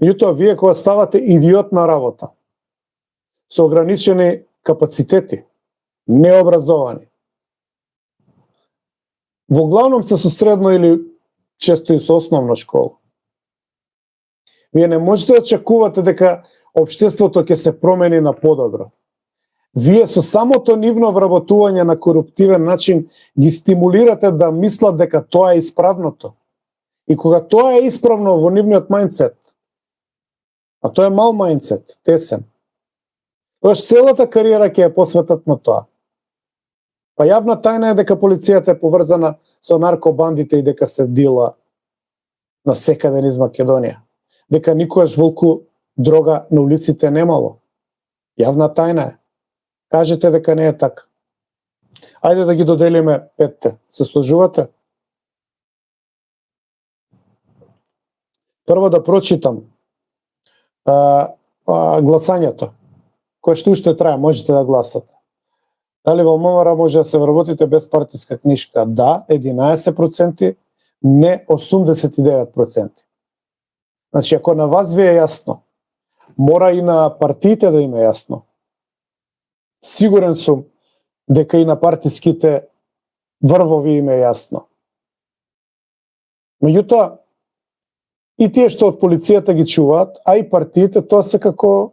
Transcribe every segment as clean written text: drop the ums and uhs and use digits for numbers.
Меѓутоа, вие кога ставате идиот на работа, со ограничени капацитети, необразовани, во главном се со средно или често и со основна школа, вие не можете да очекувате дека општеството ќе се промени на подобро. Вие со самото нивно вработување на коруптивен начин ги стимулирате да мислат дека тоа е исправното. И кога тоа е исправно во нивниот мајндсет, а тоа е мал мајндсет, тесен, тогаш целата кариера ќе ја посветат на тоа. Па јавна тајна е дека полицијата е поврзана со наркобандите и дека се дила на секаде низ Македонија. Дека никогаш волку дрога на улиците немало. Јавна тајна е. Кажете дека не е така. Ајде да ги доделиме 5. Се сложувате? Прво да прочитам гласањето, кое што уште трае, можете да гласате. Дали во МВР може да се вработите без партиска книшка? Да, 11%, не 89%. Значи, ако на вас ви е јасно, мора и на партиите да им е јасно. Сигурен сум дека и на партиските врвови им е јасно. Меѓутоа, и тие што од полицијата ги чуваат, а и партиите, тоа се како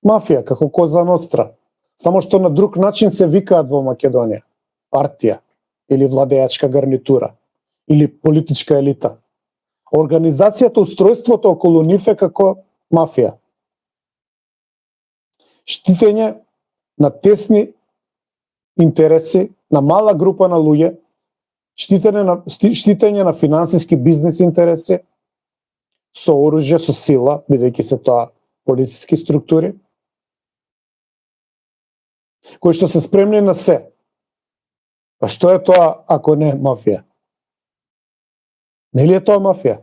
мафија, како Коза Ностра. Само што на друг начин се викаат во Македонија. Партија, или владеачка гарнитура, или политичка елита. Организацијата, устројството околу нив е како мафија. Штитење на тесни интереси, на мала група на луѓе, штитење на финансиски бизнес интереси, со оружје, со сила, бидејќи се тоа полициски структури, кои што се спремни на се. Па што е тоа ако не мафија? Нели е тоа мафија?